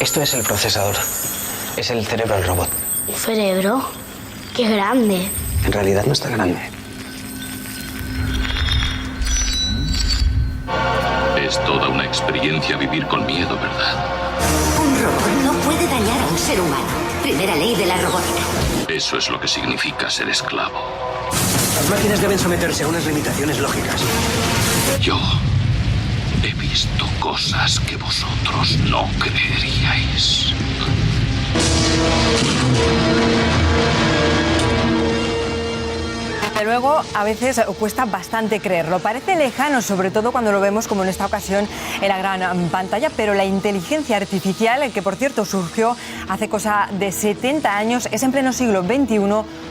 Esto es el procesador. Es el cerebro del robot. ¿Un cerebro? ¡Qué grande! En realidad no está grande. Es toda una experiencia vivir con miedo, ¿verdad? Un robot no puede dañar a un ser humano. Primera ley de la robótica. Eso es lo que significa ser esclavo. Las máquinas deben someterse a unas limitaciones lógicas. Yo he visto cosas que vosotros no creeríais. Desde luego, a veces cuesta bastante creerlo. Parece lejano, sobre todo cuando lo vemos, como en esta ocasión, en la gran pantalla, pero la inteligencia artificial, que por cierto surgió hace cosa de 70 años, es en pleno siglo XXI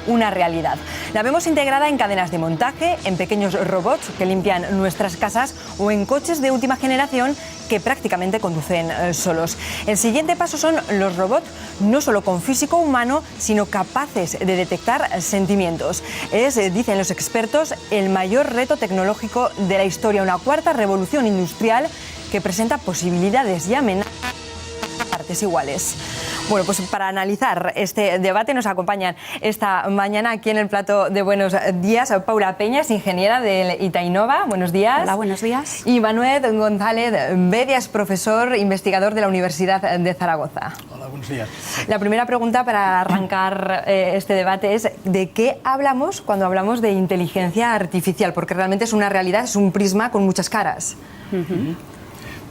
una realidad. La vemos integrada en cadenas de montaje, en pequeños robots que limpian nuestras casas o en coches de última generación que prácticamente conducen solos. El siguiente paso son los robots, no solo con físico humano, sino capaces de detectar sentimientos. Es, dicen los expertos, el mayor reto tecnológico de la historia, una cuarta revolución industrial que presenta posibilidades y amenazas a partes iguales. Bueno, pues para analizar este debate nos acompañan esta mañana aquí en el plato de Buenos Días Paula Peñas, ingeniera del Itainova. Buenos días. Hola, buenos días. Y Manuel González Bedias, profesor investigador de la Universidad de Zaragoza. Hola, buenos días. La primera pregunta para arrancar este debate es ¿de qué hablamos cuando hablamos de inteligencia artificial? Porque realmente es una realidad, es un prisma con muchas caras.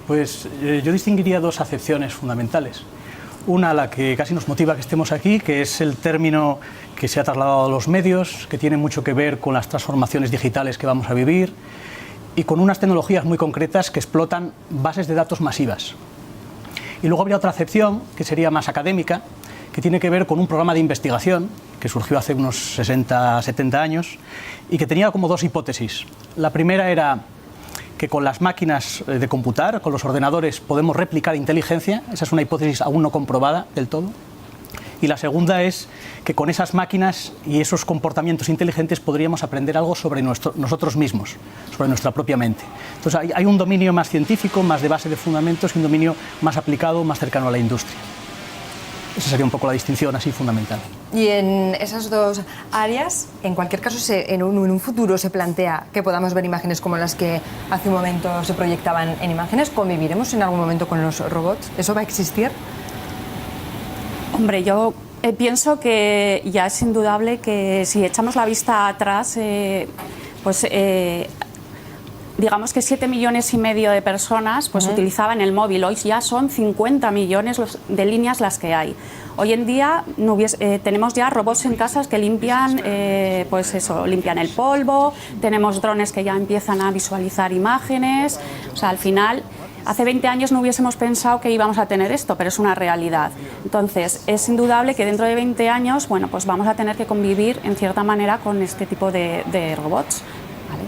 Pues yo distinguiría dos acepciones fundamentales. Una, la que casi nos motiva que estemos aquí, que es el término que se ha trasladado a los medios, que tiene mucho que ver con las transformaciones digitales que vamos a vivir y con unas tecnologías muy concretas que explotan bases de datos masivas. Y luego habría otra acepción, que sería más académica, que tiene que ver con un programa de investigación que surgió hace unos 60, 70 años y que tenía como dos hipótesis. La primera era que con las máquinas de computar, con los ordenadores, podemos replicar inteligencia. Esa es una hipótesis aún no comprobada del todo. Y la segunda es que con esas máquinas y esos comportamientos inteligentes podríamos aprender algo sobre nosotros mismos, sobre nuestra propia mente. Entonces hay un dominio más científico, más de base de fundamentos y un dominio más aplicado, más cercano a la industria. Esa sería un poco la distinción así fundamental. Y en esas dos áreas, en cualquier caso, en un futuro se plantea que podamos ver imágenes como las que hace un momento se proyectaban en imágenes. ¿Conviviremos en algún momento con los robots? ¿Eso va a existir? Hombre, yo pienso que ya es indudable que si echamos la vista atrás, digamos que 7,5 millones de personas utilizaban el móvil. Hoy ya son 50 millones de líneas las que hay. Hoy en día tenemos ya robots en casas que limpian, limpian el polvo, tenemos drones que ya empiezan a visualizar imágenes. O sea, al final, hace 20 años no hubiésemos pensado que íbamos a tener esto, pero es una realidad. Entonces, es indudable que dentro de 20 años, pues vamos a tener que convivir en cierta manera con este tipo de robots. ¿Vale?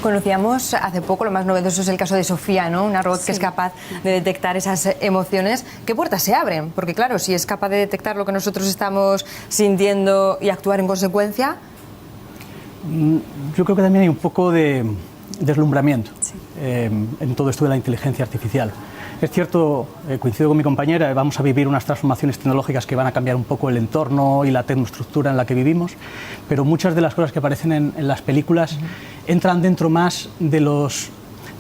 Conocíamos hace poco, lo más novedoso es el caso de Sofía, ¿no? Una robot que es capaz de detectar esas emociones. ¿Qué puertas se abren? Porque claro, si es capaz de detectar lo que nosotros estamos sintiendo y actuar en consecuencia... Yo creo que también hay un poco de deslumbramiento en todo esto de la inteligencia artificial. Es cierto, coincido con mi compañera, vamos a vivir unas transformaciones tecnológicas que van a cambiar un poco el entorno y la tecnoestructura en la que vivimos, pero muchas de las cosas que aparecen en las películas entran dentro más de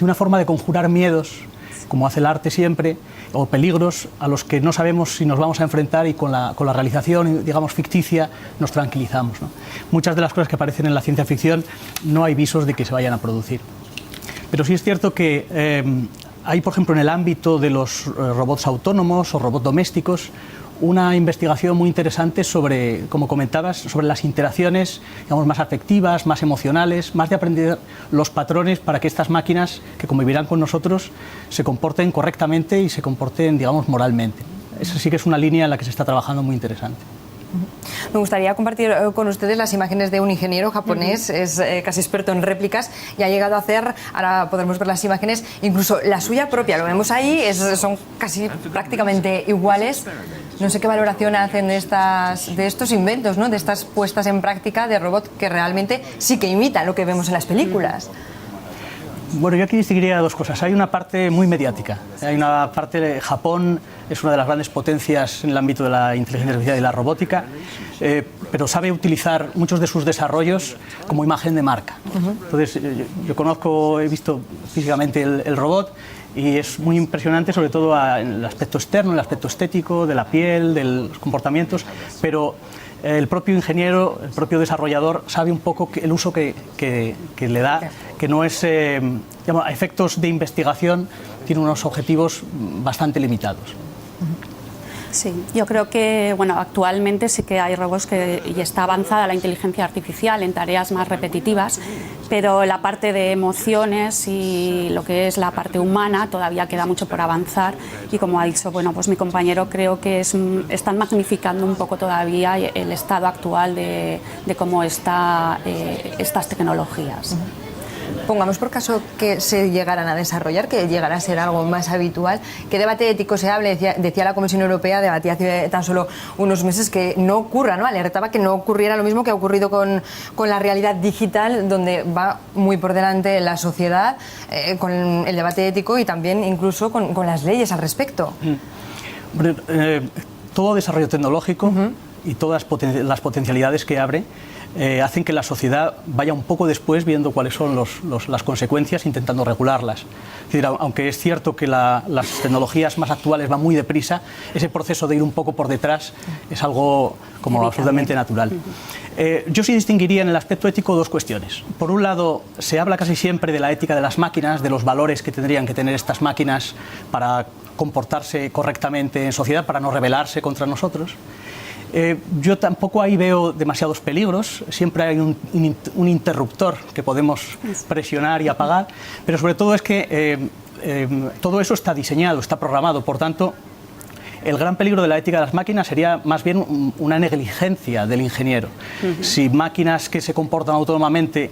una forma de conjurar miedos, como hace el arte siempre, o peligros a los que no sabemos si nos vamos a enfrentar y con la realización, digamos, ficticia nos tranquilizamos, ¿no? Muchas de las cosas que aparecen en la ciencia ficción no hay visos de que se vayan a producir. Pero sí es cierto que hay, por ejemplo, en el ámbito de los robots autónomos o robots domésticos, una investigación muy interesante sobre, como comentabas, sobre las interacciones, digamos, más afectivas, más emocionales, más de aprender los patrones para que estas máquinas que convivirán con nosotros se comporten correctamente y se comporten, digamos, moralmente. Esa sí que es una línea en la que se está trabajando muy interesante. Me gustaría compartir con ustedes las imágenes de un ingeniero japonés, es casi experto en réplicas y ha llegado a hacer, ahora podremos ver las imágenes, incluso la suya propia, lo vemos ahí, son casi prácticamente iguales. No sé qué valoración hacen de estos inventos, ¿no? De estas puestas en práctica de robots que realmente sí que imitan lo que vemos en las películas. Bueno, yo aquí distinguiría dos cosas. Hay una parte muy mediática. Hay una parte de Japón, es una de las grandes potencias en el ámbito de la inteligencia artificial y la robótica, pero sabe utilizar muchos de sus desarrollos como imagen de marca. Entonces, yo conozco, he visto físicamente el robot y es muy impresionante, sobre todo en el aspecto externo, el aspecto estético, de la piel, de los comportamientos, pero el propio ingeniero, el propio desarrollador sabe un poco el uso que le da, que no es, a efectos de investigación, tiene unos objetivos bastante limitados. Sí, yo creo que actualmente sí que hay robots y está avanzada la inteligencia artificial en tareas más repetitivas, pero la parte de emociones y lo que es la parte humana todavía queda mucho por avanzar y, como ha dicho pues mi compañero, creo que están magnificando un poco todavía el estado actual de cómo están estas tecnologías. Pongamos por caso que se llegaran a desarrollar, que llegara a ser algo más habitual. ¿Qué debate ético se hable? Decía la Comisión Europea, debatía hace tan solo unos meses, que no ocurra, ¿no? Alertaba que no ocurriera lo mismo que ha ocurrido con la realidad digital, donde va muy por delante la sociedad, con el debate ético y también incluso con las leyes al respecto. Todo desarrollo tecnológico y todas las potencialidades que abre hacen que la sociedad vaya un poco después viendo cuáles son las consecuencias, intentando regularlas. Es decir, aunque es cierto que las tecnologías más actuales van muy deprisa, ese proceso de ir un poco por detrás es algo como absolutamente natural. Yo sí distinguiría en el aspecto ético dos cuestiones. Por un lado, se habla casi siempre de la ética de las máquinas, de los valores que tendrían que tener estas máquinas para comportarse correctamente en sociedad, para no rebelarse contra nosotros. Yo tampoco ahí veo demasiados peligros, siempre hay un interruptor que podemos presionar y apagar, pero sobre todo es que todo eso está diseñado, está programado, por tanto, el gran peligro de la ética de las máquinas sería más bien una negligencia del ingeniero. Si máquinas que se comportan autónomamente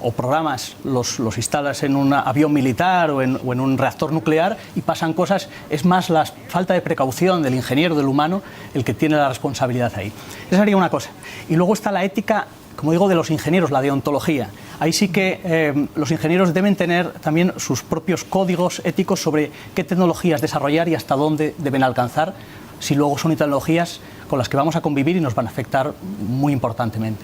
o programas los instalas en un avión militar o en un reactor nuclear y pasan cosas, es más la falta de precaución del ingeniero, del humano, el que tiene la responsabilidad ahí. Esa sería una cosa. Y luego está la ética, como digo, de los ingenieros, la deontología. Ahí sí que los ingenieros deben tener también sus propios códigos éticos sobre qué tecnologías desarrollar y hasta dónde deben alcanzar, si luego son tecnologías con las que vamos a convivir y nos van a afectar muy importantemente.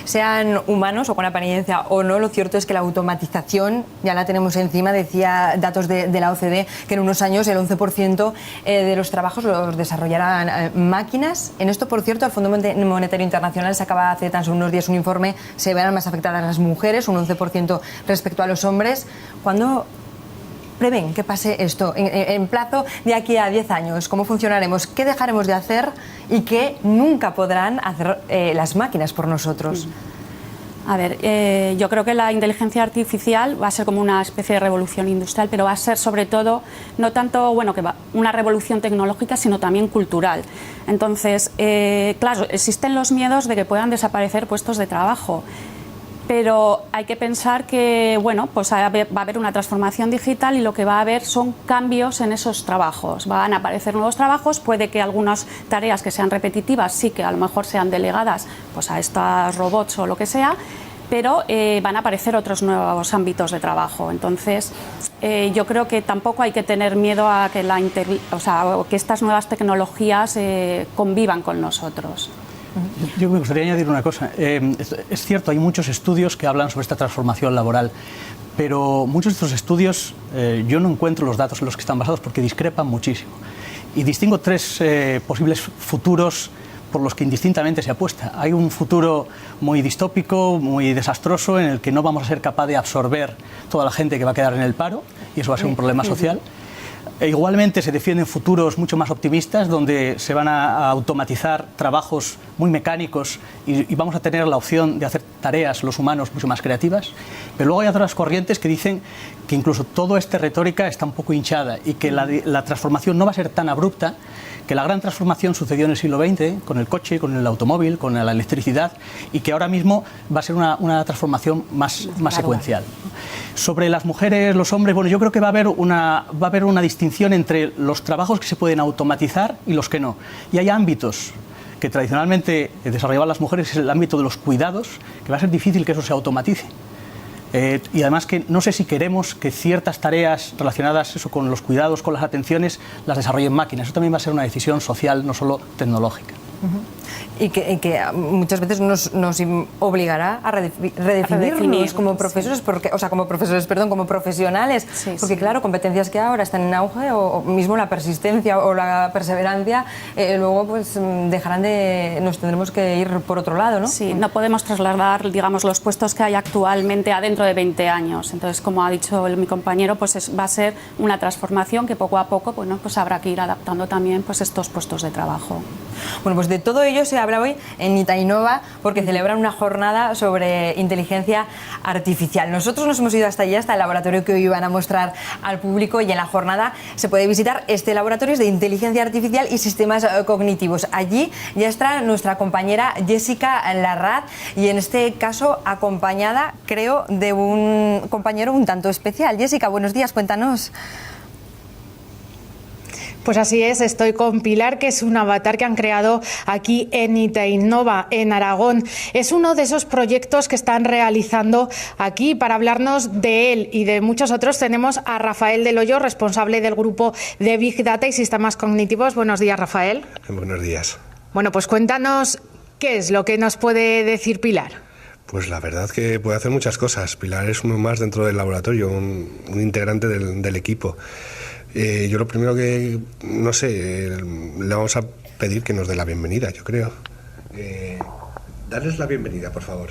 Sean humanos o con apariencia o no, lo cierto es que la automatización ya la tenemos encima. Decía datos de la OCDE que en unos años el 11% de los trabajos los desarrollarán máquinas. En esto, por cierto, el Fondo Monetario Internacional sacaba hace tan solo unos días un informe, se verán más afectadas las mujeres, un 11% respecto a los hombres. ¿Cuándo prevén que pase esto? En plazo de aquí a 10 años, ¿cómo funcionaremos? ¿Qué dejaremos de hacer y qué nunca podrán hacer las máquinas por nosotros? A ver, yo creo que la inteligencia artificial va a ser como una especie de revolución industrial, pero va a ser sobre todo, no tanto una revolución tecnológica, sino también cultural. Entonces, claro, existen los miedos de que puedan desaparecer puestos de trabajo. Pero hay que pensar que pues va a haber una transformación digital y lo que va a haber son cambios en esos trabajos. Van a aparecer nuevos trabajos, puede que algunas tareas que sean repetitivas sí que a lo mejor sean delegadas pues a estos robots o lo que sea, pero van a aparecer otros nuevos ámbitos de trabajo. Entonces, yo creo que tampoco hay que tener miedo a que, que estas nuevas tecnologías convivan con nosotros. Yo me gustaría añadir una cosa. Es cierto, hay muchos estudios que hablan sobre esta transformación laboral, pero muchos de estos estudios yo no encuentro los datos en los que están basados porque discrepan muchísimo. Y distingo tres posibles futuros por los que indistintamente se apuesta. Hay un futuro muy distópico, muy desastroso, en el que no vamos a ser capaces de absorber toda la gente que va a quedar en el paro, y eso va a ser un problema social. E igualmente se defienden futuros mucho más optimistas, donde se van a automatizar trabajos muy mecánicos y vamos a tener la opción de hacer tareas, los humanos, mucho más creativas. Pero luego hay otras corrientes que dicen que incluso toda esta retórica está un poco hinchada y que la transformación no va a ser tan abrupta, que la gran transformación sucedió en el siglo XX, con el coche, con el automóvil, con la electricidad, y que ahora mismo va a ser una transformación más secuencial. Sobre las mujeres, los hombres, yo creo que va a haber una distinción entre los trabajos que se pueden automatizar y los que no. Y hay ámbitos que tradicionalmente desarrollaban las mujeres, es el ámbito de los cuidados, que va a ser difícil que eso se automatice. Y además que no sé si queremos que ciertas tareas relacionadas eso, con los cuidados, con las atenciones, las desarrollen máquinas. Eso también va a ser una decisión social, no solo tecnológica. Y que muchas veces nos obligará a redefinirnos como profesores, como profesionales, porque claro, competencias que ahora están en auge, o mismo la persistencia o la perseverancia, luego pues nos tendremos que ir por otro lado, ¿no? Sí, no podemos trasladar, digamos, los puestos que hay actualmente a dentro de 20 años. Entonces, como ha dicho mi compañero, pues va a ser una transformación que poco a poco, bueno, pues habrá que ir adaptando también pues estos puestos de trabajo. Bueno, pues de todo ello se habla hoy en Itainova, porque celebran una jornada sobre inteligencia artificial. Nosotros nos hemos ido hasta allí, hasta el laboratorio que hoy van a mostrar al público, y en la jornada se puede visitar este laboratorio de inteligencia artificial y sistemas cognitivos. Allí ya está nuestra compañera Jessica Larraz, y en este caso acompañada, creo, de un compañero un tanto especial. Jessica, buenos días, cuéntanos. Pues así es, estoy con Pilar, que es un avatar que han creado aquí en Itainova, en Aragón. Es uno de esos proyectos que están realizando aquí. Para hablarnos de él y de muchos otros tenemos a Rafael Del Hoyo, responsable del grupo de Big Data y Sistemas Cognitivos. Buenos días, Rafael. Buenos días. Bueno, pues cuéntanos qué es lo que nos puede decir Pilar. Pues la verdad que puede hacer muchas cosas. Pilar es uno más dentro del laboratorio, un integrante del equipo. Yo lo primero que, no sé, le vamos a pedir que nos dé la bienvenida, yo creo. Darles la bienvenida, por favor.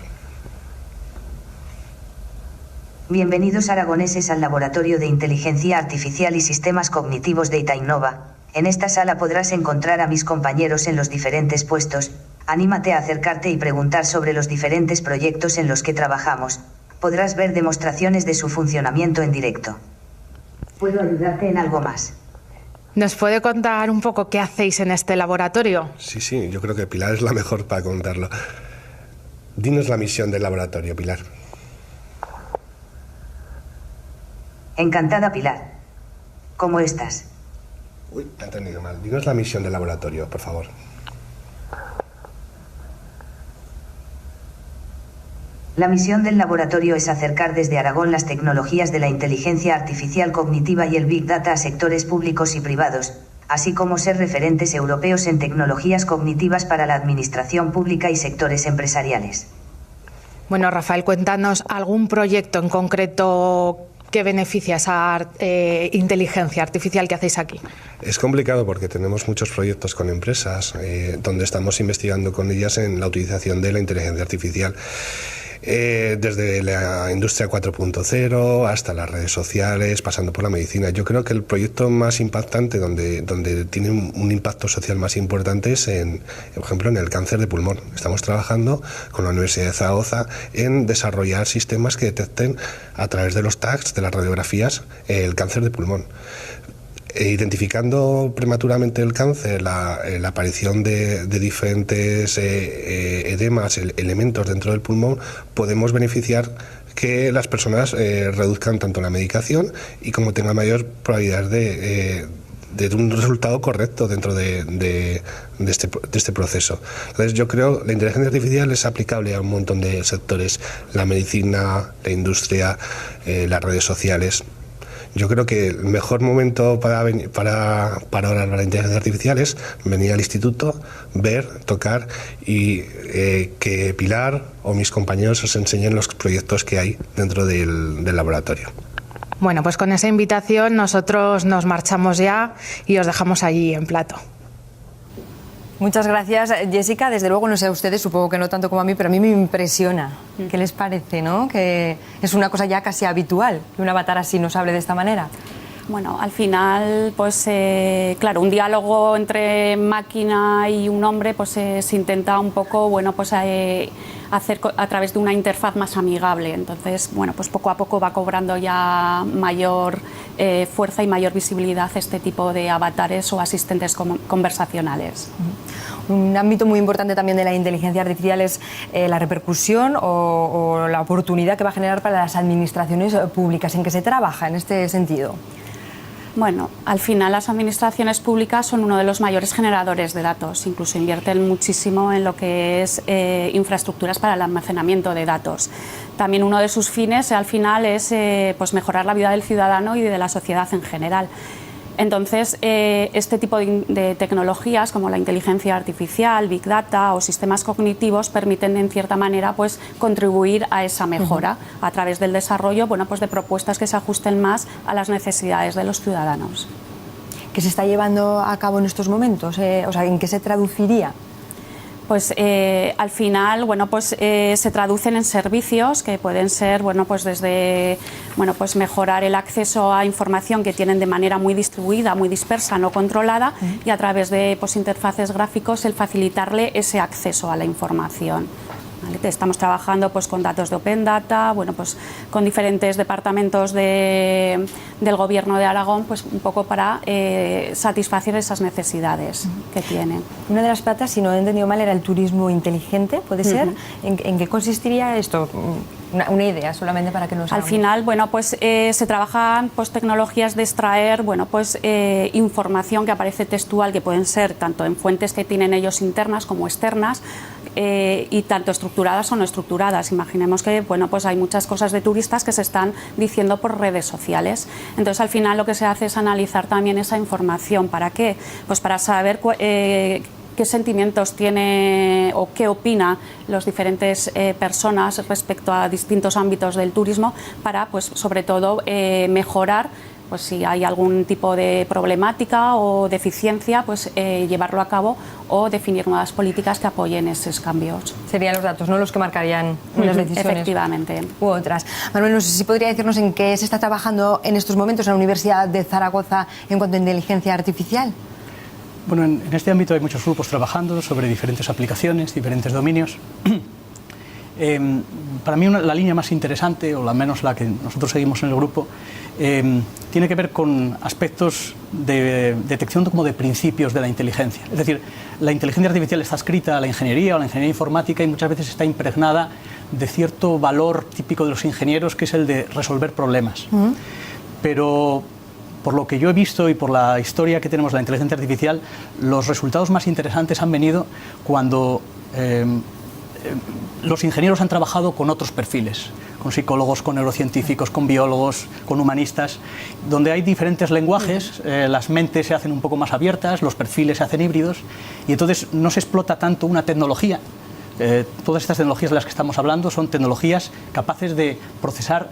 Bienvenidos aragoneses al Laboratorio de Inteligencia Artificial y Sistemas Cognitivos de Itainova. En esta sala podrás encontrar a mis compañeros en los diferentes puestos. Anímate a acercarte y preguntar sobre los diferentes proyectos en los que trabajamos. Podrás ver demostraciones de su funcionamiento en directo. ¿Puedo ayudarte en algo más? ¿Nos puede contar un poco qué hacéis en este laboratorio? Sí, yo creo que Pilar es la mejor para contarlo. Dinos la misión del laboratorio, Pilar. Encantada, Pilar. ¿Cómo estás? Uy, he entendido mal. Dinos la misión del laboratorio, por favor. La misión del laboratorio es acercar desde Aragón las tecnologías de la inteligencia artificial cognitiva y el Big Data a sectores públicos y privados, así como ser referentes europeos en tecnologías cognitivas para la administración pública y sectores empresariales. Bueno, Rafael, cuéntanos algún proyecto en concreto que beneficia esa inteligencia artificial que hacéis aquí. Es complicado porque tenemos muchos proyectos con empresas donde estamos investigando con ellas en la utilización de la inteligencia artificial. Desde la industria 4.0 hasta las redes sociales, pasando por la medicina. Yo creo que el proyecto más impactante, donde tiene un impacto social más importante, es, por ejemplo, en el cáncer de pulmón. Estamos trabajando con la Universidad de Zaragoza en desarrollar sistemas que detecten a través de los tags, de las radiografías, el cáncer de pulmón. Identificando prematuramente el cáncer, la aparición de diferentes edemas, elementos dentro del pulmón, podemos beneficiar que las personas reduzcan tanto la medicación y como tengan mayor probabilidad de un resultado correcto dentro de este proceso. Entonces yo creo que la inteligencia artificial es aplicable a un montón de sectores, la medicina, la industria, las redes sociales. Yo creo que el mejor momento para hablar de la inteligencia artificial es venir al instituto, ver, tocar y que Pilar o mis compañeros os enseñen los proyectos que hay dentro del laboratorio. Bueno, pues con esa invitación nosotros nos marchamos ya y os dejamos allí en plato. Muchas gracias, Jessica. Desde luego, no sé a ustedes, supongo que no tanto como a mí, pero a mí me impresiona. ¿Qué les parece, no? Que es una cosa ya casi habitual que un avatar así nos hable de esta manera. Bueno, al final, pues claro, un diálogo entre máquina y un hombre, pues se intenta un poco, bueno, pues hacer a través de una interfaz más amigable. Entonces, bueno, pues poco a poco va cobrando ya mayor fuerza y mayor visibilidad este tipo de avatares o asistentes conversacionales. Un ámbito muy importante también de la inteligencia artificial es la repercusión o la oportunidad que va a generar para las administraciones públicas. ¿En qué se trabaja en este sentido? Bueno, al final las administraciones públicas son uno de los mayores generadores de datos, incluso invierten muchísimo en lo que es infraestructuras para el almacenamiento de datos. también uno de sus fines al final es pues mejorar la vida del ciudadano y de la sociedad en general. Entonces, este tipo de tecnologías como la inteligencia artificial, Big Data o sistemas cognitivos permiten en cierta manera pues, contribuir a esa mejora a través del desarrollo pues, de propuestas que se ajusten más a las necesidades de los ciudadanos. ¿Qué se está llevando a cabo en estos momentos? ¿En qué se traduciría? Pues al final, se traducen en servicios que pueden ser, pues desde, pues mejorar el acceso a información que tienen de manera muy distribuida, muy dispersa, no controlada, y a través de interfaces gráficos el facilitarle ese acceso a la información. ¿Vale? Estamos trabajando pues, con datos de Open Data, pues, con diferentes departamentos del Gobierno de Aragón, pues, un poco para satisfacer esas necesidades que tienen. Una de las patas, si no he entendido mal, era el turismo inteligente, ¿puede ser? ¿En qué consistiría esto? Una idea solamente para que nos hagamos. Al final, se trabajan pues, tecnologías de extraer información que aparece textual, que pueden ser tanto en fuentes que tienen ellos internas como externas, y tanto estructuradas o no estructuradas. Imaginemos que pues hay muchas cosas de turistas que se están diciendo por redes sociales. Entonces, al final lo que se hace es analizar también esa información. ¿Para qué? Pues para saber qué sentimientos tiene o qué opina las diferentes personas respecto a distintos ámbitos del turismo para, pues, sobre todo, mejorar. Pues si hay algún tipo de problemática o deficiencia, pues llevarlo a cabo o definir nuevas políticas que apoyen esos cambios. Serían los datos, ¿no?, los que marcarían unas decisiones. Efectivamente. U otras. Manuel, no sé si podría decirnos en qué se está trabajando en estos momentos en la Universidad de Zaragoza en cuanto a inteligencia artificial. Bueno, en este ámbito hay muchos grupos trabajando sobre diferentes aplicaciones, diferentes dominios. Para mí la línea más interesante, o al menos la que nosotros seguimos en el grupo, tiene que ver con aspectos de detección como de principios de la inteligencia. Es decir, la inteligencia artificial está adscrita a la ingeniería o a la ingeniería informática y muchas veces está impregnada de cierto valor típico de los ingenieros, que es el de resolver problemas. Pero por lo que yo he visto y por la historia que tenemos de la inteligencia artificial, los resultados más interesantes han venido cuando los ingenieros han trabajado con otros perfiles, con psicólogos, con neurocientíficos, con biólogos, con humanistas, donde hay diferentes lenguajes, las mentes se hacen un poco más abiertas, los perfiles se hacen híbridos, y entonces no se explota tanto una tecnología. Todas estas tecnologías de las que estamos hablando son tecnologías capaces de procesar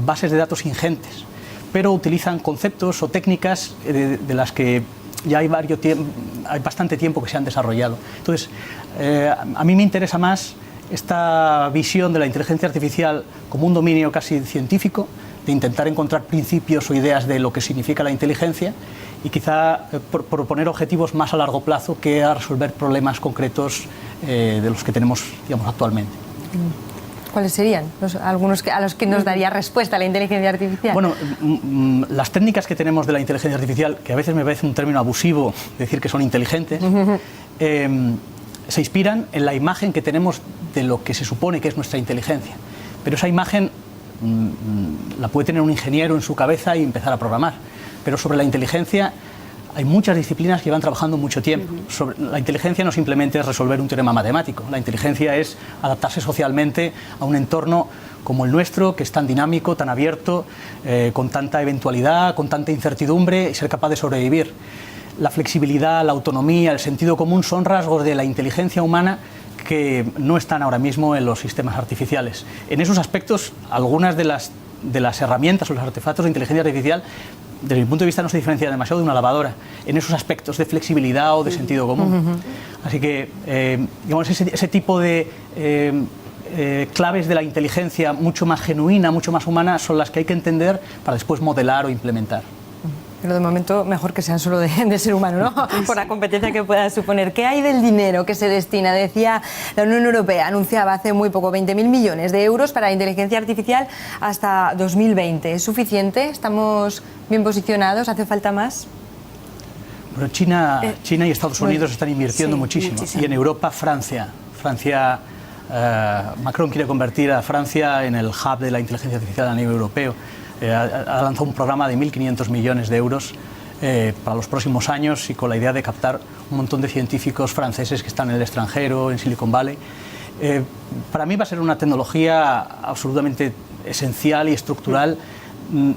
bases de datos ingentes, pero utilizan conceptos o técnicas de las que ya hay bastante tiempo que se han desarrollado. Entonces, a mí me interesa más esta visión de la inteligencia artificial como un dominio casi científico, de intentar encontrar principios o ideas de lo que significa la inteligencia y quizá proponer objetivos más a largo plazo que a resolver problemas concretos de los que tenemos, digamos, actualmente. ¿Cuáles serían algunos a los que nos daría respuesta la inteligencia artificial? Bueno, las técnicas que tenemos de la inteligencia artificial, que a veces me parece un término abusivo decir que son inteligentes, se inspiran en la imagen que tenemos de lo que se supone que es nuestra inteligencia. Pero esa imagen la puede tener un ingeniero en su cabeza y empezar a programar. Pero sobre la inteligencia hay muchas disciplinas que llevan trabajando mucho tiempo. La inteligencia no simplemente es resolver un teorema matemático. La inteligencia es adaptarse socialmente a un entorno como el nuestro, que es tan dinámico, tan abierto, con tanta eventualidad, con tanta incertidumbre, y ser capaz de sobrevivir. La flexibilidad, la autonomía, el sentido común son rasgos de la inteligencia humana que no están ahora mismo en los sistemas artificiales. En esos aspectos, algunas de las herramientas o los artefactos de inteligencia artificial, desde mi punto de vista, no se diferencian demasiado de una lavadora, en esos aspectos de flexibilidad o de sentido común. Así que, digamos, ese tipo de claves de la inteligencia mucho más genuina, mucho más humana, son las que hay que entender para después modelar o implementar. Pero de momento mejor que sean solo de ser humano, ¿no? Por la competencia que pueda suponer. ¿Qué hay del dinero que se destina? Decía, la Unión Europea anunciaba hace muy poco 20.000 millones de euros para la inteligencia artificial hasta 2020. ¿Es suficiente? ¿Estamos bien posicionados? ¿Hace falta más? Bueno, China y Estados Unidos están invirtiendo muchísimo. Y en Europa, Francia, Macron quiere convertir a Francia en el hub de la inteligencia artificial a nivel europeo. Ha lanzado un programa de 1.500 millones de euros para los próximos años y con la idea de captar un montón de científicos franceses que están en el extranjero, en Silicon Valley. Para mí va a ser una tecnología absolutamente esencial y estructural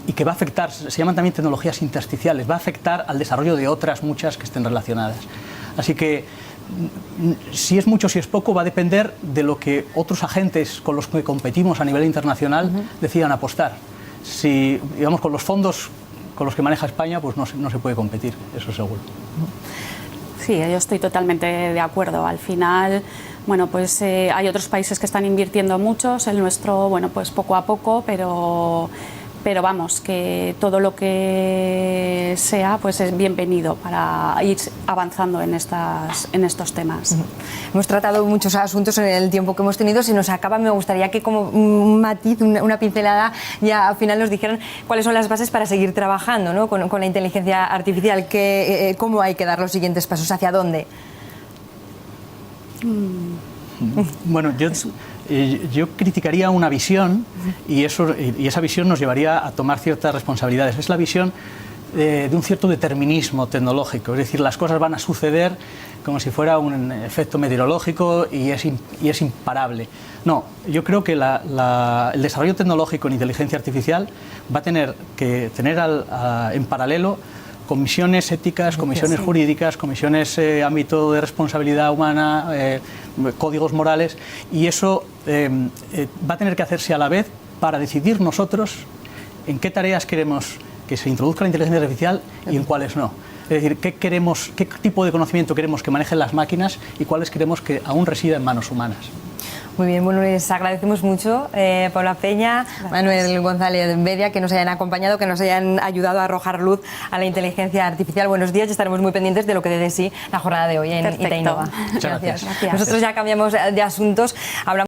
y que va a afectar, se llaman también tecnologías intersticiales, va a afectar al desarrollo de otras muchas que estén relacionadas. Así que si es mucho, si es poco, va a depender de lo que otros agentes con los que competimos a nivel internacional decidan apostar. Si, digamos, con los fondos con los que maneja España, pues no se puede competir, eso seguro. Sí, yo estoy totalmente de acuerdo. Al final, bueno, pues hay otros países que están invirtiendo muchos, el nuestro, bueno, pues poco a poco, pero vamos, que todo lo que sea pues es bienvenido para ir avanzando en estos temas. Hemos tratado muchos asuntos en el tiempo que hemos tenido. Si nos acaba, me gustaría que como un matiz, una pincelada, ya al final nos dijeran cuáles son las bases para seguir trabajando, ¿no? con la inteligencia artificial, cómo hay que dar los siguientes pasos, hacia dónde. Bueno, yo criticaría una visión y esa visión nos llevaría a tomar ciertas responsabilidades. Es la visión de un cierto determinismo tecnológico, es decir, las cosas van a suceder como si fuera un efecto meteorológico y es imparable. No, yo creo que el desarrollo tecnológico en inteligencia artificial va a tener que tener en paralelo comisiones éticas, comisiones jurídicas, comisiones ámbito de responsabilidad humana, códigos morales, y eso va a tener que hacerse a la vez para decidir nosotros en qué tareas queremos que se introduzca la inteligencia artificial y en cuáles no. Es decir, qué tipo de conocimiento queremos que manejen las máquinas y cuáles queremos que aún resida en manos humanas. Muy bien, bueno, les agradecemos mucho, Paula Peña, gracias. Manuel González Bedia, que nos hayan acompañado, que nos hayan ayudado a arrojar luz a la inteligencia artificial. Buenos días y estaremos muy pendientes de lo que dé de sí la jornada de hoy en Itainova. Muchas gracias. Nosotros ya cambiamos de asuntos. Hablamos